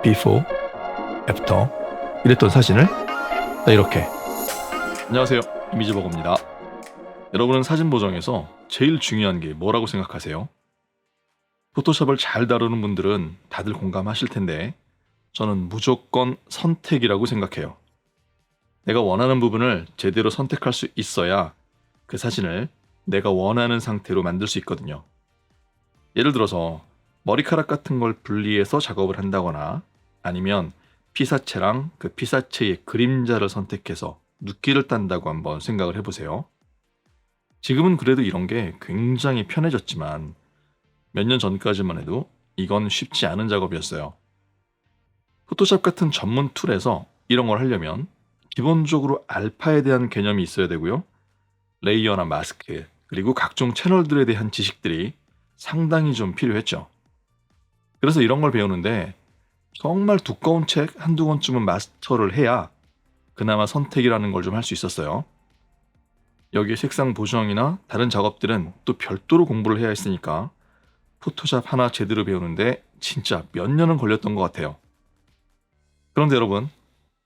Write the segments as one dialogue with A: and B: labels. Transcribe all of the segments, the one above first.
A: before, after 이랬던 사진을 이렇게. 안녕하세요, 이미지버거입니다. 여러분은 사진 보정에서 제일 중요한 게 뭐라고 생각하세요? 포토샵을 잘 다루는 분들은 다들 공감하실 텐데 저는 무조건 선택이라고 생각해요. 내가 원하는 부분을 제대로 선택할 수 있어야 그 사진을 내가 원하는 상태로 만들 수 있거든요. 예를 들어서 머리카락 같은 걸 분리해서 작업을 한다거나 아니면 피사체랑 그 피사체의 그림자를 선택해서 눕기를 딴다고 한번 생각을 해보세요. 지금은 그래도 이런 게 굉장히 편해졌지만 몇 년 전까지만 해도 이건 쉽지 않은 작업이었어요. 포토샵 같은 전문 툴에서 이런 걸 하려면 기본적으로 알파에 대한 개념이 있어야 되고요. 레이어나 마스크, 그리고 각종 채널들에 대한 지식들이 상당히 좀 필요했죠. 그래서 이런 걸 배우는데 정말 두꺼운 책 한두 권쯤은 마스터를 해야 그나마 선택이라는 걸 좀 할 수 있었어요. 여기에 색상 보정이나 다른 작업들은 또 별도로 공부를 해야 했으니까 포토샵 하나 제대로 배우는데 진짜 몇 년은 걸렸던 것 같아요. 그런데 여러분,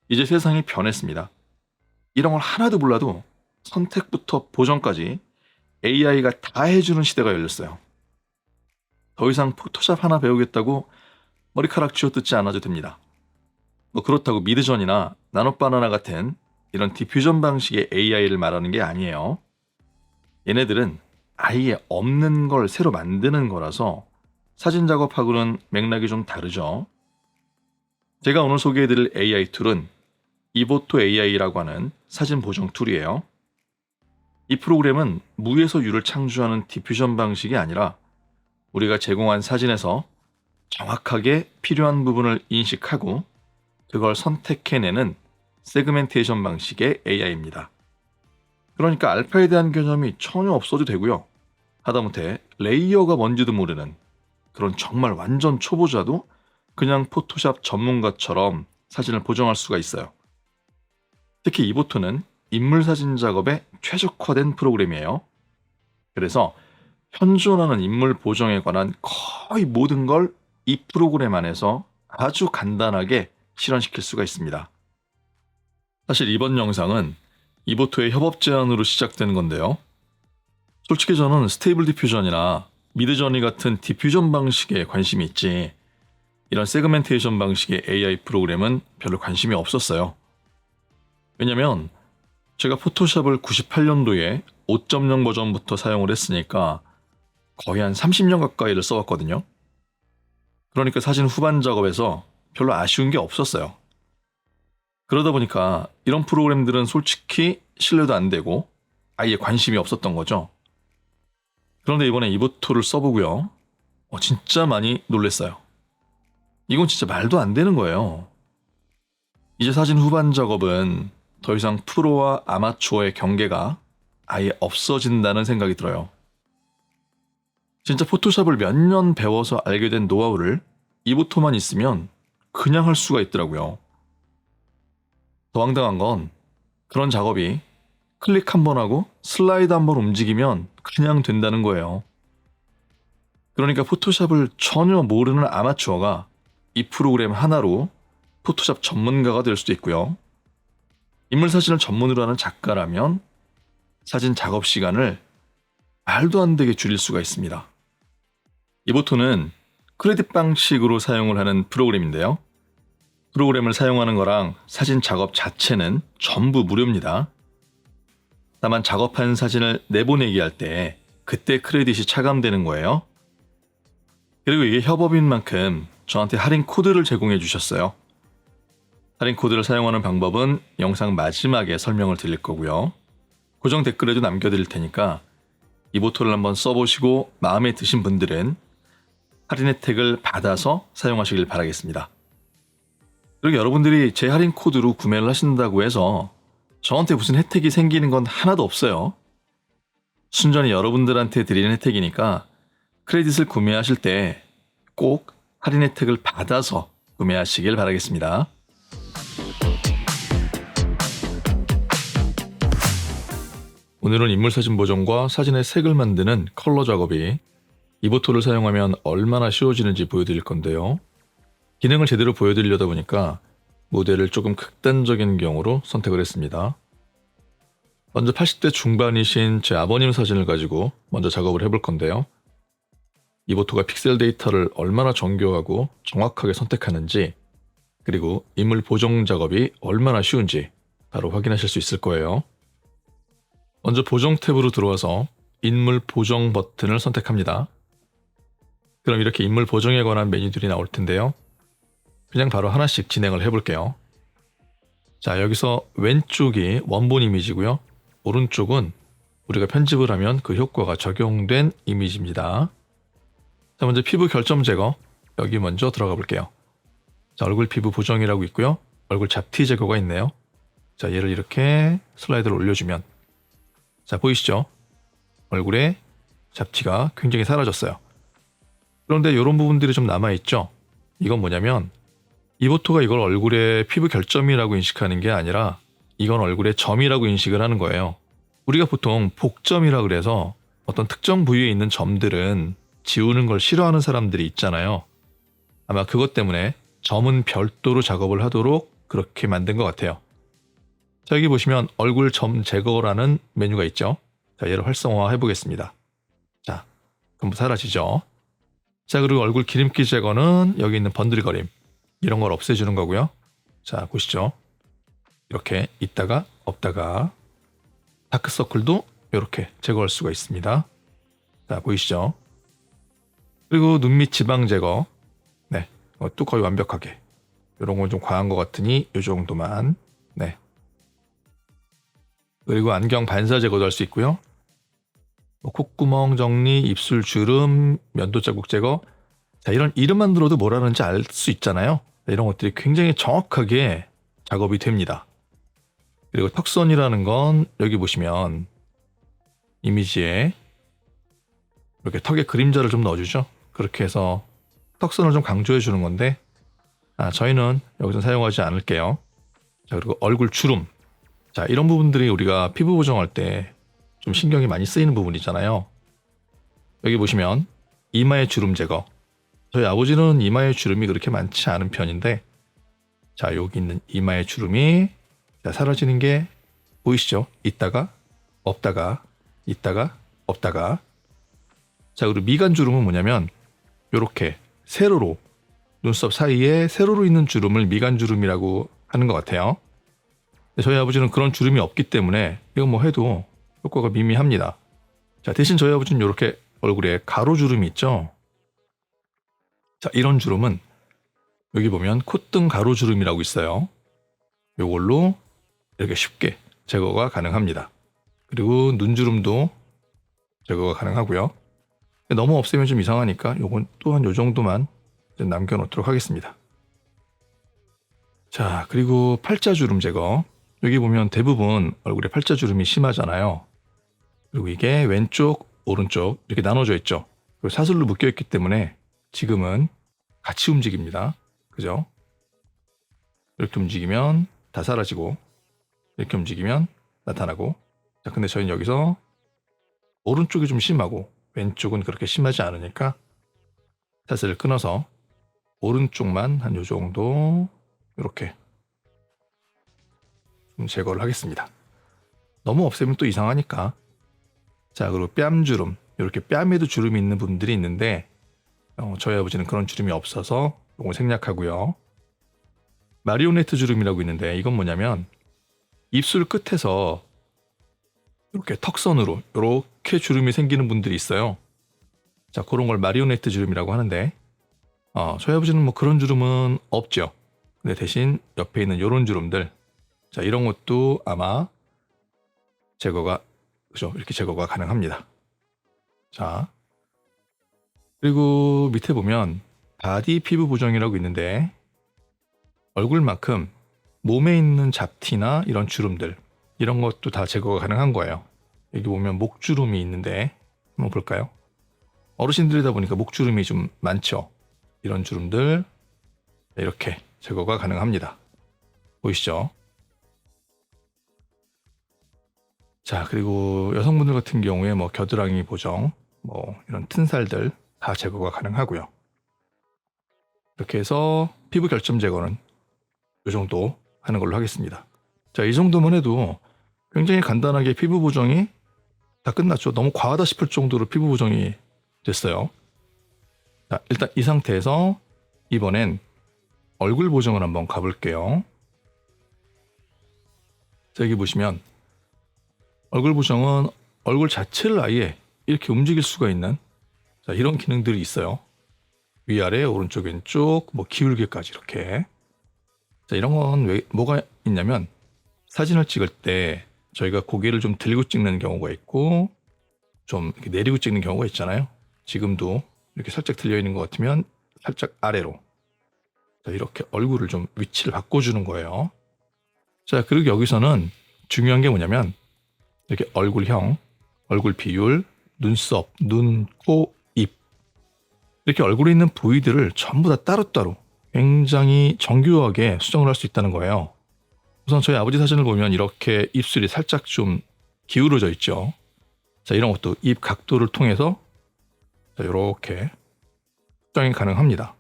A: 이제 세상이 변했습니다. 이런 걸 하나도 몰라도 선택부터 보정까지 AI가 다 해주는 시대가 열렸어요. 더 이상 포토샵 하나 배우겠다고 머리카락 쥐어뜯지 않아도 됩니다. 그렇다고 미드전이나 나노바나나 같은 이런 디퓨전 방식의 AI를 말하는 게 아니에요. 얘네들은 아예 없는 걸 새로 만드는 거라서 사진 작업하고는 맥락이 좀 다르죠. 제가 오늘 소개해드릴 AI 툴은 이보토 AI라고 하는 사진 보정 툴이에요. 이 프로그램은 무에서 유를 창조하는 디퓨전 방식이 아니라 우리가 제공한 사진에서 정확하게 필요한 부분을 인식하고 그걸 선택해내는 세그멘테이션 방식의 AI입니다. 그러니까 알파에 대한 개념이 전혀 없어도 되고요. 하다못해 레이어가 뭔지도 모르는 그런 정말 완전 초보자도 그냥 포토샵 전문가처럼 사진을 보정할 수가 있어요. 특히 이보토는 인물 사진 작업에 최적화된 프로그램이에요. 그래서 현존하는 인물 보정에 관한 거의 모든 걸 이 프로그램 안에서 아주 간단하게 실현시킬 수가 있습니다. 사실 이번 영상은 이보토의 협업 제안으로 시작된 건데요. 솔직히 저는 스테이블 디퓨전이나 미드저니 같은 디퓨전 방식에 관심이 있지 이런 세그멘테이션 방식의 AI 프로그램은 별로 관심이 없었어요. 왜냐면 제가 포토샵을 98년도에 5.0 버전부터 사용을 했으니까 거의 한 30년 가까이를 써왔거든요. 그러니까 사진 후반 작업에서 별로 아쉬운 게 없었어요. 그러다 보니까 이런 프로그램들은 솔직히 신뢰도 안 되고 아예 관심이 없었던 거죠. 그런데 이번에 이보토를 써보고요. 진짜 많이 놀랐어요. 이건 진짜 말도 안 되는 거예요. 이제 사진 후반 작업은 더 이상 프로와 아마추어의 경계가 아예 없어진다는 생각이 들어요. 진짜 포토샵을 몇 년 배워서 알게 된 노하우를 이보토만 있으면 그냥 할 수가 있더라고요. 더 황당한 건 그런 작업이 클릭 한 번 하고 슬라이드 한 번 움직이면 그냥 된다는 거예요. 그러니까 포토샵을 전혀 모르는 아마추어가 이 프로그램 하나로 포토샵 전문가가 될 수도 있고요. 인물 사진을 전문으로 하는 작가라면 사진 작업 시간을 말도 안 되게 줄일 수가 있습니다. 이보토는 크레딧 방식으로 사용을 하는 프로그램인데요. 프로그램을 사용하는 거랑 사진 작업 자체는 전부 무료입니다. 다만 작업한 사진을 내보내기 할 때 그때 크레딧이 차감되는 거예요. 그리고 이게 협업인 만큼 저한테 할인 코드를 제공해 주셨어요. 할인 코드를 사용하는 방법은 영상 마지막에 설명을 드릴 거고요. 고정 댓글에도 남겨드릴 테니까 이보토를 한번 써보시고 마음에 드신 분들은 할인 혜택을 받아서 사용하시길 바라겠습니다. 그리고 여러분들이 제 할인 코드로 구매를 하신다고 해서 저한테 무슨 혜택이 생기는 건 하나도 없어요. 순전히 여러분들한테 드리는 혜택이니까 크레딧을 구매하실 때 꼭 할인 혜택을 받아서 구매하시길 바라겠습니다. 오늘은 인물사진 보정과 사진의 색을 만드는 컬러 작업이 이보토를 사용하면 얼마나 쉬워지는지 보여드릴 건데요. 기능을 제대로 보여드리려다 보니까 모델을 조금 극단적인 경우로 선택을 했습니다. 먼저 80대 중반이신 제 아버님 사진을 가지고 먼저 작업을 해볼 건데요. 이보토가 픽셀 데이터를 얼마나 정교하고 정확하게 선택하는지, 그리고 인물 보정 작업이 얼마나 쉬운지 바로 확인하실 수 있을 거예요. 먼저 보정 탭으로 들어와서 인물 보정 버튼을 선택합니다. 그럼 이렇게 인물 보정에 관한 메뉴들이 나올 텐데요. 그냥 바로 하나씩 진행을 해볼게요. 자, 여기서 왼쪽이 원본 이미지고요. 오른쪽은 우리가 편집을 하면 그 효과가 적용된 이미지입니다. 자, 먼저 피부 결점 제거, 여기 먼저 들어가 볼게요. 자, 얼굴 피부 보정이라고 있고요. 얼굴 잡티 제거가 있네요. 자, 얘를 이렇게 슬라이드를 올려주면, 자, 보이시죠? 얼굴에 잡티가 굉장히 사라졌어요. 그런데 이런 부분들이 좀 남아있죠? 이건 뭐냐면 이보토가 이걸 얼굴의 피부 결점이라고 인식하는 게 아니라 이건 얼굴의 점이라고 인식을 하는 거예요. 우리가 보통 복점이라 그래서 어떤 특정 부위에 있는 점들은 지우는 걸 싫어하는 사람들이 있잖아요. 아마 그것 때문에 점은 별도로 작업을 하도록 그렇게 만든 것 같아요. 자, 여기 보시면 얼굴 점 제거라는 메뉴가 있죠. 자, 얘를 활성화 해보겠습니다. 자, 전부 사라지죠. 자, 그리고 얼굴 기름기 제거는 여기 있는 번들거림, 이런 걸 없애주는 거고요. 자, 보시죠. 이렇게 있다가 없다가, 다크서클도 이렇게 제거할 수가 있습니다. 자, 보이시죠? 그리고 눈밑 지방 제거, 네, 이것도 거의 완벽하게. 이런 건 좀 과한 것 같으니 이 정도만. 네. 그리고 안경 반사 제거도 할 수 있고요. 콧구멍 정리, 입술 주름, 면도 자국 제거. 자, 이런 이름만 들어도 뭐라는지 알 수 있잖아요. 이런 것들이 굉장히 정확하게 작업이 됩니다. 그리고 턱선이라는 건 여기 보시면 이미지에 이렇게 턱에 그림자를 좀 넣어주죠. 그렇게 해서 턱선을 좀 강조해 주는 건데, 저희는 여기서 사용하지 않을게요. 자, 그리고 얼굴 주름. 자, 이런 부분들이 우리가 피부 보정할 때 좀 신경이 많이 쓰이는 부분이잖아요. 여기 보시면 이마의 주름 제거. 저희 아버지는 이마의 주름이 그렇게 많지 않은 편인데, 자, 여기 있는 이마의 주름이 사라지는 게 보이시죠? 있다가 없다가, 있다가 없다가. 자, 그리고 미간 주름은 뭐냐면 이렇게 세로로, 눈썹 사이에 세로로 있는 주름을 미간 주름이라고 하는 것 같아요. 저희 아버지는 그런 주름이 없기 때문에 이건 뭐 해도 효과가 미미합니다. 자, 대신 저희 아버지는 이렇게 얼굴에 가로 주름이 있죠. 자, 이런 주름은 여기 보면 콧등 가로 주름이라고 있어요. 이걸로 이렇게 쉽게 제거가 가능합니다. 그리고 눈주름도 제거가 가능하고요. 너무 없애면 좀 이상하니까 요건 또한 요 정도만 남겨놓도록 하겠습니다. 자, 그리고 팔자주름 제거. 여기 보면 대부분 얼굴에 팔자주름이 심하잖아요. 그리고 이게 왼쪽, 오른쪽 이렇게 나눠져 있죠. 그리고 사슬로 묶여있기 때문에 지금은 같이 움직입니다. 그죠? 이렇게 움직이면 다 사라지고, 이렇게 움직이면 나타나고. 자, 근데 저희는 여기서 오른쪽이 좀 심하고 왼쪽은 그렇게 심하지 않으니까 사슬을 끊어서 오른쪽만 한 요 정도 이렇게 좀 제거를 하겠습니다. 너무 없애면 또 이상하니까. 자, 그리고 뺨주름. 이렇게 뺨에도 주름이 있는 분들이 있는데 저희 아버지는 그런 주름이 없어서 이거 생략하고요. 마리오네트 주름이라고 있는데 이건 뭐냐면 입술 끝에서 이렇게 턱선으로 이렇게 주름이 생기는 분들이 있어요. 자, 그런 걸 마리오네트 주름이라고 하는데 저희 아버지는 뭐 그런 주름은 없죠. 근데 대신 옆에 있는 이런 주름들, 자, 이런 것도 아마 제거가, 그죠? 이렇게 제거가 가능합니다. 자, 그리고 밑에 보면 바디 피부 보정이라고 있는데 얼굴만큼 몸에 있는 잡티나 이런 주름들, 이런 것도 다 제거가 가능한 거예요. 여기 보면 목주름이 있는데 한번 볼까요? 어르신들이다 보니까 목주름이 좀 많죠. 이런 주름들 이렇게 제거가 가능합니다. 보이시죠? 자, 그리고 여성분들 같은 경우에 뭐 겨드랑이 보정, 뭐 이런 튼살들 다 제거가 가능하고요. 이렇게 해서 피부 결점 제거는 이 정도 하는 걸로 하겠습니다. 자, 이 정도만 해도 굉장히 간단하게 피부 보정이 다 끝났죠. 너무 과하다 싶을 정도로 피부 보정이 됐어요. 자, 일단 이 상태에서 이번엔 얼굴 보정을 한번 가볼게요. 자, 여기 보시면 얼굴 보정은 얼굴 자체를 아예 이렇게 움직일 수가 있는, 자, 이런 기능들이 있어요. 위아래, 오른쪽, 왼쪽, 뭐 기울기까지 이렇게. 자, 이런 건 왜, 뭐가 있냐면 사진을 찍을 때 저희가 고개를 좀 들고 찍는 경우가 있고 좀 이렇게 내리고 찍는 경우가 있잖아요. 지금도 이렇게 살짝 들려 있는 것 같으면 살짝 아래로, 자, 이렇게 얼굴을 좀 위치를 바꿔주는 거예요. 자, 그리고 여기서는 중요한 게 뭐냐면 이렇게 얼굴형, 얼굴 비율, 눈썹, 눈, 코, 입, 이렇게 얼굴에 있는 부위들을 전부 다 따로따로 굉장히 정교하게 수정을 할 수 있다는 거예요. 우선 저희 아버지 사진을 보면 이렇게 입술이 살짝 좀 기울어져 있죠. 자, 이런 것도 입 각도를 통해서 자, 이렇게 수정이 가능합니다.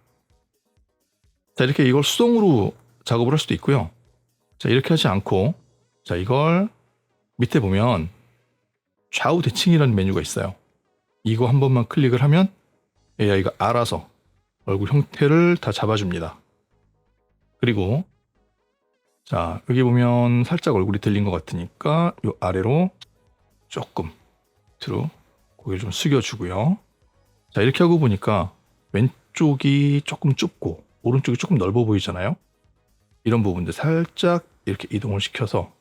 A: 자, 이렇게 이걸 수동으로 작업을 할 수도 있고요. 자, 이렇게 하지 않고, 자, 이걸 밑에 보면 좌우 대칭이라는 메뉴가 있어요. 이거 한 번만 클릭을 하면 AI가 알아서 얼굴 형태를 다 잡아줍니다. 그리고 자, 여기 보면 살짝 얼굴이 들린 것 같으니까 이 아래로 조금 밑으로 고개를 좀 숙여주고요. 자, 이렇게 하고 보니까 왼쪽이 조금 좁고 오른쪽이 조금 넓어 보이잖아요. 이런 부분들 살짝 이렇게 이동을 시켜서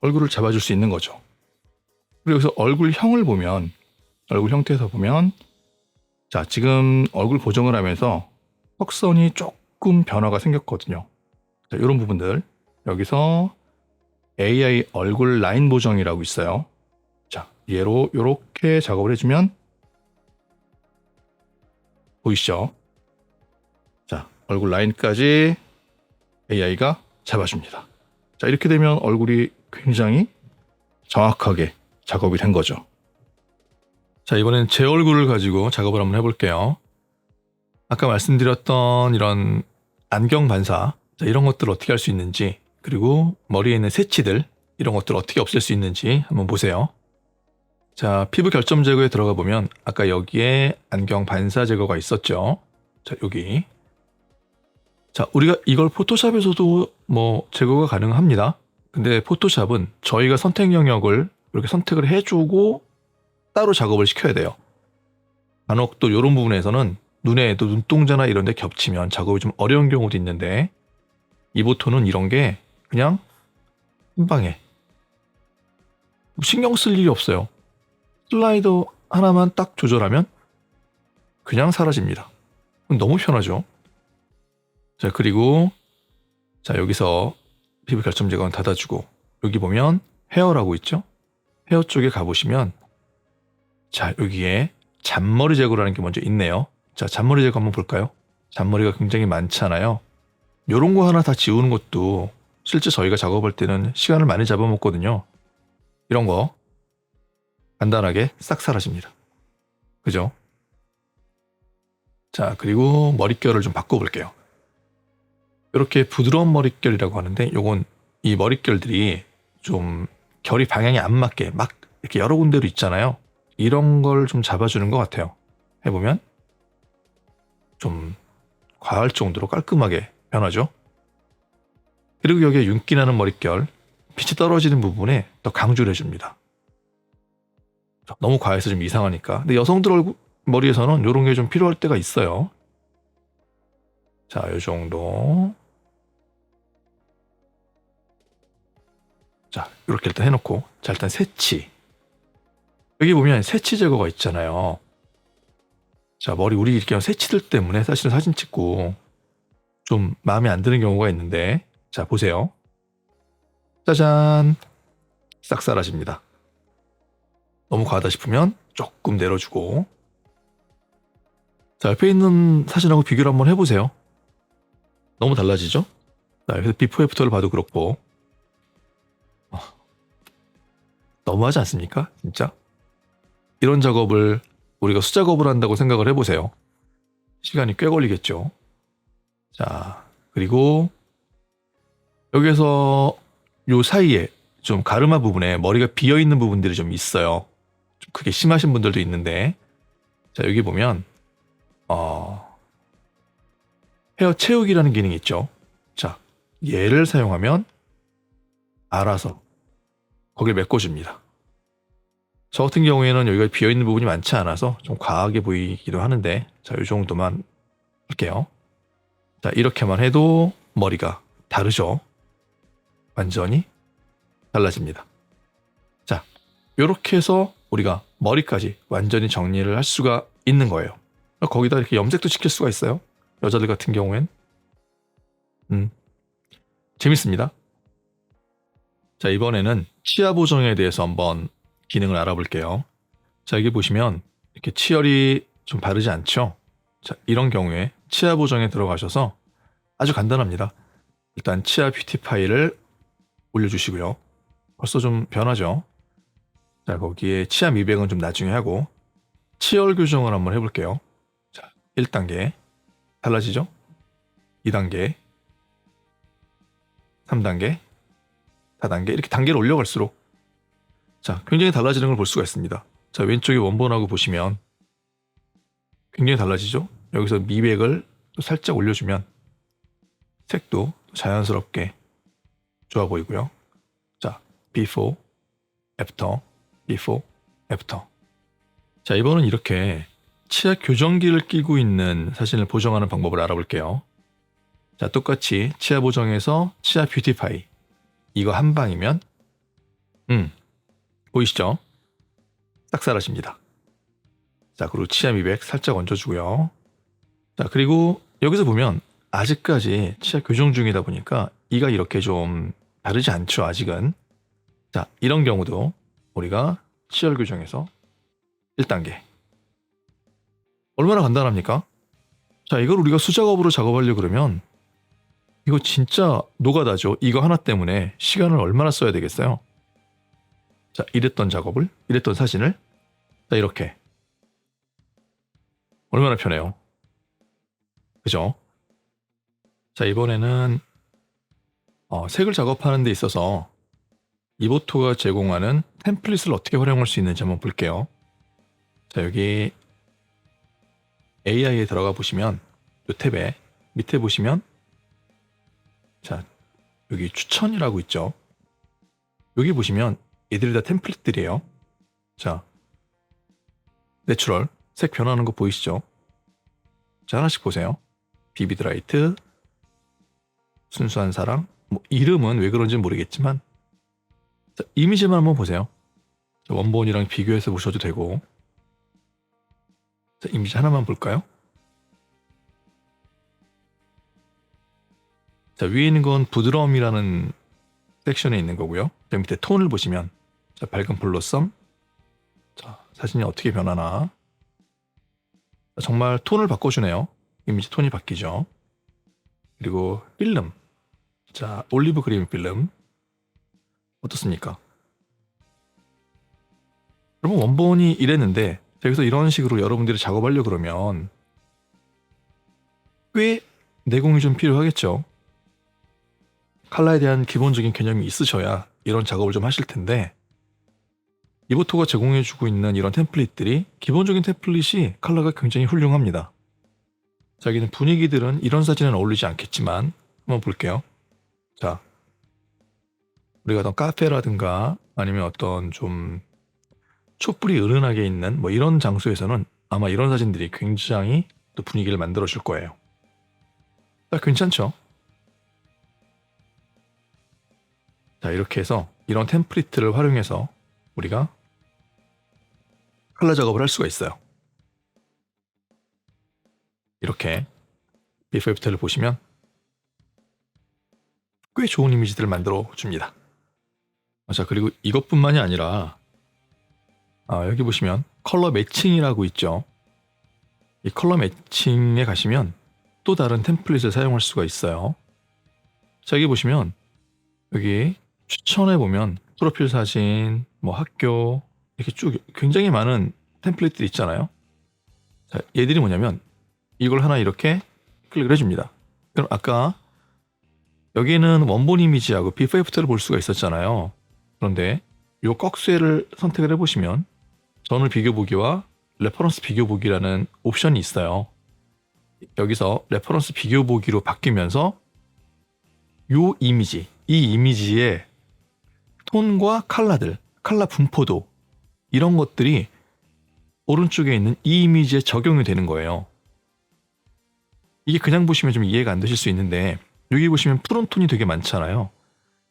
A: 얼굴을 잡아줄 수 있는 거죠. 그리고 여기서 얼굴형을 보면, 얼굴 형태에서 보면, 자, 지금 얼굴 보정을 하면서 턱선이 조금 변화가 생겼거든요. 자, 이런 부분들 여기서 AI 얼굴 라인 보정이라고 있어요. 자, 얘로 이렇게 작업을 해주면 보이시죠? 자, 얼굴 라인까지 AI가 잡아줍니다. 자, 이렇게 되면 얼굴이 굉장히 정확하게 작업이 된 거죠. 자, 이번엔 제 얼굴을 가지고 작업을 한번 해볼게요. 아까 말씀드렸던 이런 안경 반사, 자, 이런 것들을 어떻게 할 수 있는지, 그리고 머리에 있는 새치들, 이런 것들을 어떻게 없앨 수 있는지 한번 보세요. 자, 피부 결점 제거에 들어가 보면 아까 여기에 안경 반사 제거가 있었죠. 자, 여기. 자, 우리가 이걸 포토샵에서도 뭐 제거가 가능합니다. 근데 포토샵은 저희가 선택 영역을 이렇게 선택을 해주고 따로 작업을 시켜야 돼요. 간혹 또 이런 부분에서는 눈에 또 눈동자나 이런 데 겹치면 작업이 좀 어려운 경우도 있는데 이보토는 이런 게 그냥 한 방에 신경 쓸 일이 없어요. 슬라이더 하나만 딱 조절하면 그냥 사라집니다. 너무 편하죠. 자, 그리고 자, 여기서 피부 결점 제거는 닫아주고 여기 보면 헤어라고 있죠. 헤어 쪽에 가보시면 자, 여기에 잔머리 제거라는 게 먼저 있네요. 자, 잔머리 제거 한번 볼까요? 잔머리가 굉장히 많잖아요. 요런 거 하나 다 지우는 것도 실제 저희가 작업할 때는 시간을 많이 잡아먹거든요. 이런 거 간단하게 싹 사라집니다. 그죠? 자, 그리고 머릿결을 좀 바꿔볼게요. 이렇게 부드러운 머릿결이라고 하는데 요건 이 머릿결들이 좀 결이 방향이 안 맞게 막 이렇게 여러 군데로 있잖아요. 이런 걸 좀 잡아주는 것 같아요. 해보면 좀 과할 정도로 깔끔하게 변하죠. 그리고 여기에 윤기 나는 머릿결, 빛이 떨어지는 부분에 더 강조를 해줍니다. 너무 과해서 좀 이상하니까. 근데 여성들 얼굴 머리에서는 이런 게 좀 필요할 때가 있어요. 자, 이 정도. 자, 이렇게 일단 해놓고, 자, 일단 새치. 여기 보면 새치 제거가 있잖아요. 자, 머리 우리 이렇게 새치들 때문에 사실은 사진 찍고 좀 마음에 안 드는 경우가 있는데, 자, 보세요. 짜잔. 싹 사라집니다. 너무 과하다 싶으면 조금 내려주고. 자, 옆에 있는 사진하고 비교를 한번 해보세요. 너무 달라지죠? 자, 여기서 비포 애프터를 봐도 그렇고. 너무하지 않습니까? 진짜? 이런 작업을 우리가 수작업을 한다고 생각을 해보세요. 시간이 꽤 걸리겠죠. 자, 그리고 여기서 요 사이에 좀 가르마 부분에 머리가 비어 있는 부분들이 좀 있어요. 좀 그게 심하신 분들도 있는데, 자, 여기 보면 헤어 채우기라는 기능이 있죠. 자, 얘를 사용하면 알아서 거길 메꿔줍니다. 저 같은 경우에는 여기가 비어있는 부분이 많지 않아서 좀 과하게 보이기도 하는데, 자, 이 정도만 할게요. 자, 이렇게만 해도 머리가 다르죠. 완전히 달라집니다. 자, 이렇게 해서 우리가 머리까지 완전히 정리를 할 수가 있는 거예요. 거기다 이렇게 염색도 시킬 수가 있어요. 여자들 같은 경우엔. 재밌습니다. 자, 이번에는 치아 보정에 대해서 한번 기능을 알아볼게요. 자, 여기 보시면 이렇게 치열이 좀 바르지 않죠? 자, 이런 경우에 치아 보정에 들어가셔서 아주 간단합니다. 일단 치아 뷰티 파일을 올려주시고요. 벌써 좀 변하죠? 자, 거기에 치아 미백은 좀 나중에 하고 치열 교정을 한번 해볼게요. 자, 1단계 달라지죠? 2단계 3단계 4단계 이렇게 단계를 올려갈수록 자, 굉장히 달라지는 걸 볼 수가 있습니다. 자, 왼쪽에 원본하고 보시면 굉장히 달라지죠? 여기서 미백을 또 살짝 올려주면 색도 자연스럽게 좋아 보이고요. 자, before, after, before, after. 자, 이번은 이렇게 치아 교정기를 끼고 있는 사진을 보정하는 방법을 알아볼게요. 자, 똑같이 치아 보정에서 치아 뷰티파이 이거 한 방이면 보이시죠? 싹 사라집니다. 자, 그리고 치아 미백 살짝 얹어주고요. 자, 그리고 여기서 보면 아직까지 치아 교정 중이다 보니까 이가 이렇게 좀 다르지 않죠, 아직은. 자, 이런 경우도 우리가 치열 교정에서 1단계. 얼마나 간단합니까? 자, 이걸 우리가 수작업으로 작업하려고 그러면 이거 진짜 노가다죠. 이거 하나 때문에 시간을 얼마나 써야 되겠어요? 자, 이랬던 작업을, 이랬던 사진을 자, 이렇게 얼마나 편해요. 그죠? 자, 이번에는 색을 작업하는 데 있어서 이보토가 제공하는 템플릿을 어떻게 활용할 수 있는지 한번 볼게요. 자, 여기 AI에 들어가 보시면 이 탭에 밑에 보시면 자, 여기 추천이라고 있죠. 여기 보시면 얘들이 다 템플릿들이에요. 자, 내추럴 색 변하는 거 보이시죠? 자, 하나씩 보세요. 비비드라이트, 순수한 사랑, 뭐 이름은 왜 그런지 모르겠지만 자, 이미지만 한번 보세요. 자, 원본이랑 비교해서 보셔도 되고. 자, 이미지 하나만 볼까요? 자, 위에 있는 건 부드러움이라는 섹션에 있는 거고요. 자, 밑에 톤을 보시면 자, 밝은 블러썸. 자, 사진이 어떻게 변하나. 자, 정말 톤을 바꿔주네요. 이미지 톤이 바뀌죠. 그리고 필름. 자, 올리브 그린 필름. 어떻습니까? 여러분, 원본이 이랬는데 자, 여기서 이런 식으로 여러분들이 작업하려고 그러면 꽤 내공이 좀 필요하겠죠. 컬러에 대한 기본적인 개념이 있으셔야 이런 작업을 좀 하실 텐데 이보토가 제공해주고 있는 이런 템플릿들이 기본적인 템플릿이 컬러가 굉장히 훌륭합니다. 자, 여기는 분위기들은 이런 사진은 어울리지 않겠지만 한번 볼게요. 자, 우리가 어떤 카페라든가 아니면 어떤 좀 촛불이 은은하게 있는 뭐 이런 장소에서는 아마 이런 사진들이 굉장히 또 분위기를 만들어 줄 거예요. 자, 괜찮죠? 자, 이렇게 해서 이런 템플릿을 활용해서 우리가 컬러 작업을 할 수가 있어요. 이렇게 비포 애프터를 보시면 꽤 좋은 이미지들을 만들어 줍니다. 자, 그리고 이것뿐만이 아니라 여기 보시면 컬러 매칭이라고 있죠. 이 컬러 매칭에 가시면 또 다른 템플릿을 사용할 수가 있어요. 자, 여기 보시면 여기 추천해 보면 프로필 사진, 뭐 학교 이렇게 쭉 굉장히 많은 템플릿들이 있잖아요. 자, 얘들이 뭐냐면 이걸 하나 이렇게 클릭을 해줍니다. 그럼 아까 여기는 원본 이미지하고 비포 애프터를 볼 수가 있었잖아요. 그런데 이 꺽쇠를 선택을 해보시면 전후 비교 보기와 레퍼런스 비교 보기라는 옵션이 있어요. 여기서 레퍼런스 비교 보기로 바뀌면서 이 이미지의 톤과 컬러들, 컬러 분포도 이런 것들이 오른쪽에 있는 이 이미지에 적용이 되는 거예요. 이게 그냥 보시면 좀 이해가 안 되실 수 있는데 여기 보시면 푸른 톤이 되게 많잖아요.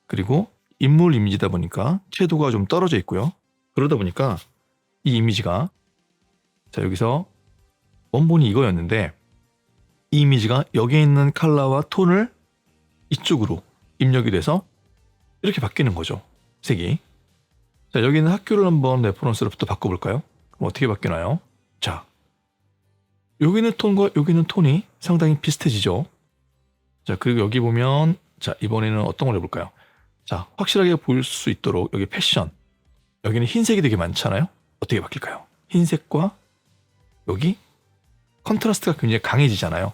A: 그리고 인물 이미지다 보니까 채도가 좀 떨어져 있고요. 그러다 보니까 이 이미지가 자 여기서 원본이 이거였는데 이 이미지가 여기에 있는 컬러와 톤을 이쪽으로 입력이 돼서 이렇게 바뀌는 거죠. 색이. 자 여기는 학교를 한번 레퍼런스로부터 바꿔볼까요? 그럼 어떻게 바뀌나요? 자 여기는 톤과 여기는 톤이 상당히 비슷해지죠. 자 그리고 여기 보면 자 이번에는 어떤 걸 해볼까요? 자 확실하게 보일 수 있도록 여기 패션 여기는 흰색이 되게 많잖아요. 어떻게 바뀔까요? 흰색과 여기 컨트라스트가 굉장히 강해지잖아요.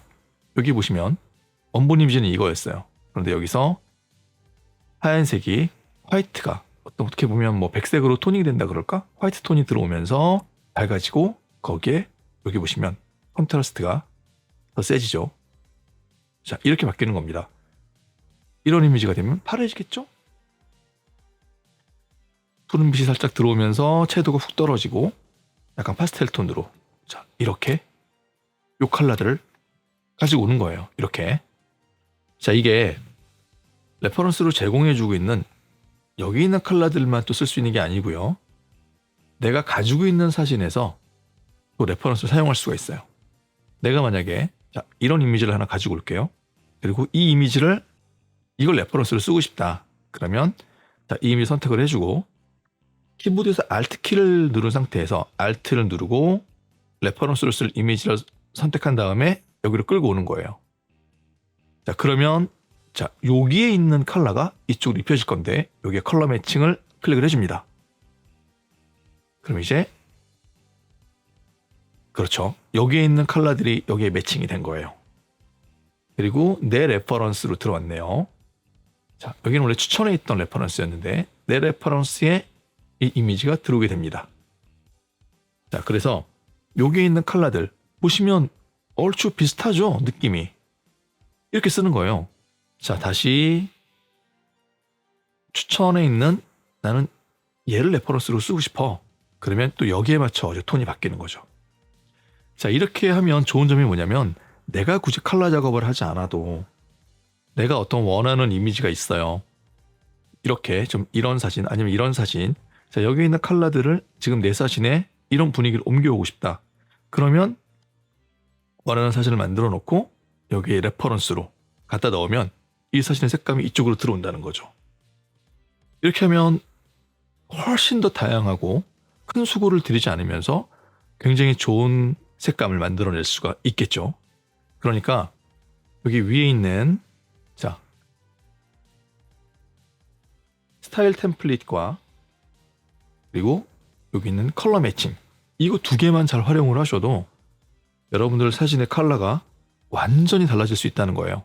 A: 여기 보시면 원본 이미지는 이거였어요. 그런데 여기서 하얀색이 화이트가 어떻게 보면 뭐 백색으로 토닝이 된다 그럴까? 화이트 톤이 들어오면서 밝아지고 거기에 여기 보시면 컨트라스트가 더 세지죠. 자 이렇게 바뀌는 겁니다. 이런 이미지가 되면 파래지겠죠? 푸른빛이 살짝 들어오면서 채도가 훅 떨어지고 약간 파스텔 톤으로 자 이렇게 요 컬러들을 가지고 오는 거예요. 이렇게 자 이게 레퍼런스로 제공해주고 있는 여기 있는 컬러들만 또 쓸 수 있는 게 아니고요. 내가 가지고 있는 사진에서 또 레퍼런스를 사용할 수가 있어요. 내가 만약에 자 이런 이미지를 하나 가지고 올게요. 그리고 이 이미지를 이걸 레퍼런스로 쓰고 싶다. 그러면 자, 이 이미지 선택을 해주고 키보드에서 Alt 키를 누른 상태에서 Alt를 누르고 레퍼런스로 쓸 이미지를 선택한 다음에 여기로 끌고 오는 거예요. 자 그러면 자 여기에 있는 컬러가 이쪽으로 입혀질 건데 여기에 컬러 매칭을 클릭을 해줍니다. 그럼 이제 그렇죠. 여기에 있는 컬러들이 여기에 매칭이 된 거예요. 그리고 내 레퍼런스로 들어왔네요. 자 여기는 원래 추천해 있던 레퍼런스였는데 내 레퍼런스에 이 이미지가 들어오게 됩니다. 자 그래서 여기에 있는 컬러들 보시면 얼추 비슷하죠? 느낌이. 이렇게 쓰는 거예요. 자 다시 추천에 있는 나는 얘를 레퍼런스로 쓰고 싶어. 그러면 또 여기에 맞춰 톤이 바뀌는 거죠. 자 이렇게 하면 좋은 점이 뭐냐면 내가 굳이 컬러 작업을 하지 않아도 내가 어떤 원하는 이미지가 있어요. 이렇게 좀 이런 사진 아니면 이런 사진 자 여기 있는 컬러들을 지금 내 사진에 이런 분위기를 옮겨오고 싶다. 그러면 원하는 사진을 만들어 놓고 여기에 레퍼런스로 갖다 넣으면 이 사진의 색감이 이쪽으로 들어온다는 거죠. 이렇게 하면 훨씬 더 다양하고 큰 수고를 들이지 않으면서 굉장히 좋은 색감을 만들어낼 수가 있겠죠. 그러니까 여기 위에 있는 자 스타일 템플릿과 그리고 여기 있는 컬러 매칭 이거 두 개만 잘 활용을 하셔도 여러분들 사진의 컬러가 완전히 달라질 수 있다는 거예요.